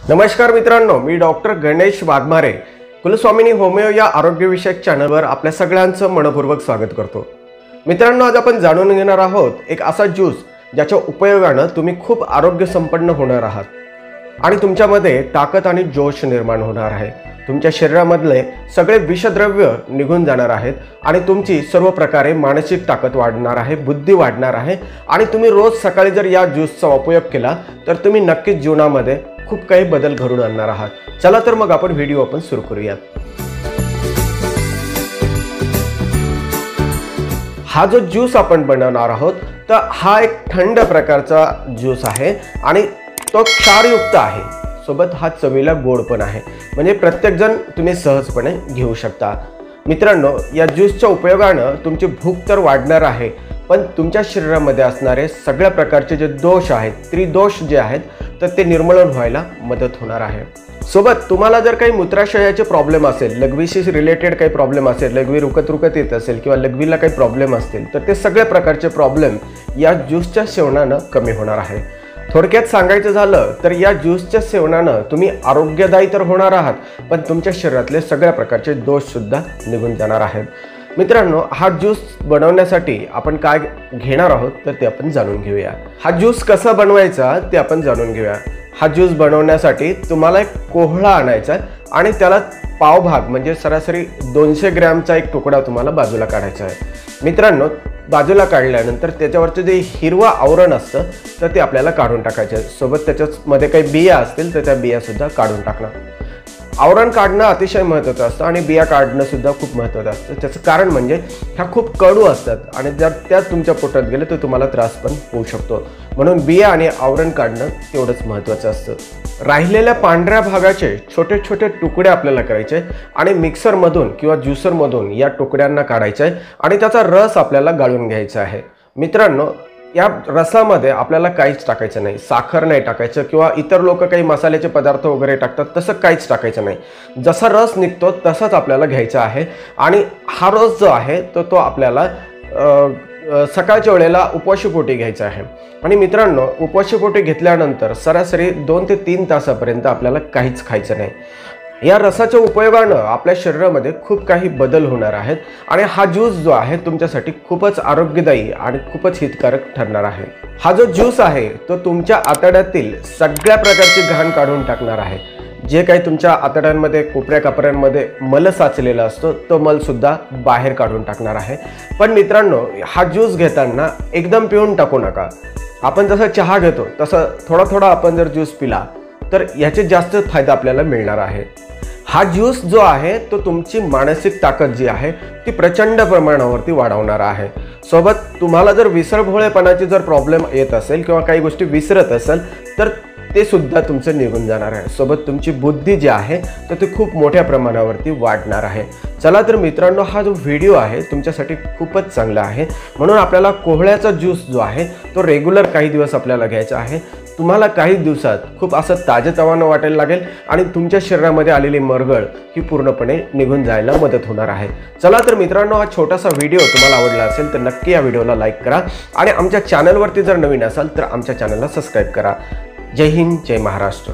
नमस्कार मित्रांनो, मी doctor Ganesh Waghmare कुलस्वामिनी homeo या आरोग्यविषयक चॅनलवर आपल्या सगळ्यांचं मनपूर्वक स्वागत करतो। मित्रांनो, आज आपण जाणून घेणार आहोत एक असा ज्यूस ज्याच्या उपयोगाने तुम्ही खूप आरोग्य संपन्न होणार आहात आणि तुमच्यामध्ये ताकद आणि जोश निर्माण होणार आहे। तुमच्या शरीरामधले सगळे विषद्रव्य निघून जाणार आहेत आणि तुमची सर्व प्रकारे मानसिक ताकद वाढणार आहे, बुद्धी वाढणार आहे आणि तुम्ही रोज सकाळी जर या ज्यूसचा उपयोग केला तर तुम्ही नक्कीच जीवनामध्ये खूप काही बदल घडून आणणार आहात। चला तर मग आपण व्हिडिओ सुरू करूयात। हा जो ज्यूस आपण बनवणार आहोत तर हा एक थंड प्रकारचा ज्यूस आहे आणि तो क्षारयुक्त आहे, सोबत हा चवीला गोड पण आहे, म्हणजे प्रत्येक जण तुम्ही सहजपणे घेऊ शकता। मित्रांनो, या ज्यूसच्या उपयोगाने तुमची भूक तर वाढणार आहे, पण तुमच्या शरीरामध्ये असणारे सगळ्या प्रकारचे जे दोष आहेत, त्रिदोष जे आहेत, तर ते निर्मूलन व्हायला मदत होणार आहे। सोबत तुम्हाला जर काही मूत्राशयाचे प्रॉब्लेम असेल, लघवीशी रिलेटेड काही प्रॉब्लेम असेल, लघवी रुकत येत असेल किंवा लघवीला काही प्रॉब्लेम असतील, तर ते सगळ्या प्रकारचे प्रॉब्लेम या ज्यूसच्या सेवनाने कमी होणार आहे। थोडक्यात सांगायचं झालं तर या ज्यूसच्या सेवनाने तुम्ही आरोग्यदायी तर होणार आहात, पण तुमच्या शरीरातले सगळ्या प्रकारचे दोष सुद्धा निघून जाणार आहेत। मित्रांनो, हा ज्यूस बनवण्यासाठी आपण काय घेणार आहोत तर ते आपण जाणून घेऊया। हा ज्यूस कसा बनवायचा ते आपण जाणून घेऊया। हा ज्यूस बनवण्यासाठी तुम्हाला एक कोहळा आणायचा आहे आणि त्याला पावभाग म्हणजे सरासरी 200 ग्रॅमचा एक तुकडा तुम्हाला बाजूला काढायचा आहे। मित्रांनो, बाजूला काढल्यानंतर त्याच्यावरचं जे हिरवा आवरण असतं तर ते आपल्याला काढून टाकायचं आहे। सोबत त्याच्यामध्ये काही बिया असतील तर त्या बिया सुद्धा काढून टाकणं। आवरण काढणं अतिशय महत्त्वाचं असतं आणि बिया काढणं सुद्धा खूप महत्त्वाचं असतं। त्याचं कारण म्हणजे ह्या खूप कडू असतात आणि जर त्या तुमच्या पोटात गेले तर तुम्हाला त्रास पण होऊ शकतो, म्हणून बिया आणि आवरण काढणं तेवढंच महत्त्वाचं असतं। राहिलेल्या पांढऱ्या भागाचे छोटे छोटे तुकडे आपल्याला करायचे आणि मिक्सरमधून किंवा ज्युसरमधून या तुकड्यांना काढायचे आहे आणि त्याचा रस आपल्याला गाळून घ्यायचा आहे। मित्रांनो, या रसामध्ये आपल्याला काहीच टाकायचं नाही, साखर नाही टाकायचं किंवा इतर लोक काही मसाल्याचे पदार्थ वगैरे टाकतात तसं काहीच टाकायचं नाही। जसा रस निघतो तसाच आपल्याला घ्यायचा आहे आणि हा रस जो आहे तो आपल्याला सकाळच्या वेळेला उपवाशीपोटी घ्यायचा आहे। आणि मित्रांनो, उपवाशीपोटी घेतल्यानंतर सरासरी 2 ते 3 तासापर्यंत आपल्याला काहीच खायचं नाही। या रसाच्या उपयोगाने आपल्या शरीरामध्ये खूप काही बदल होणार आहेत आणि हा ज्यूस जो आहे तुमच्यासाठी खूपच आरोग्यदायी आणि खूपच हितकारक ठरणार आहे। हा जो ज्यूस आहे तो तुमच्या आतड्यातील सगळ्या प्रकारची घाण काढून टाकणार आहे। जे काही तुमच्या आतड्यांमध्ये कोपऱ्या कापऱ्यांमध्ये मल साचलेला असतो तो मल सुद्धा बाहेर काढून टाकणार आहे। पण मित्रांनो, हा ज्यूस घेताना एकदम पिऊन टाकू नका। आपण जसं चहा घेतो तसं थोडा थोडा आपण जर ज्यूस पिला तर याचे जास्त फायदा आपल्याला मिळणार आहे। हा ज्यूस जो आहे तो तुमची मानसिक ताकद जी आहे ती प्रचंड प्रमाणावरती वाढवणार आहे। सोबत तुम्हाला जर विसरभोळेपणाची जर प्रॉब्लेम येत असेल किंवा काही गोष्टी विसरत असेल तर ते सुद्धा तुमचं निघून जाणार आहे। सोबत तुमची बुद्धी जी आहे तर ती खूप मोठ्या प्रमाणावरती वाढणार आहे। चला तर मित्रांनो, हा जो व्हिडिओ आहे तुमच्यासाठी खूपच चांगला आहे, म्हणून आपल्याला कोहळ्याचा ज्यूस जो आहे तो रेग्युलर काही दिवस आपल्याला घ्यायचा आहे। तुम्हाला काही दिवसात खूप असं ताजेतवानं वाटायला लागेल आणि तुमच्या शरीरामध्ये आलेली मरगळ ही पूर्णपणे निघून जायला मदत होणार आहे। चला तर मित्रांनो, हा छोटासा व्हिडिओ तुम्हाला आवडला असेल तर नक्की या व्हिडिओला लाईक करा आणि आमच्या चॅनलवरती जर नवीन असाल तर आमच्या चॅनलला सबस्क्राईब करा। जय हिंद, जय महाराष्ट्र।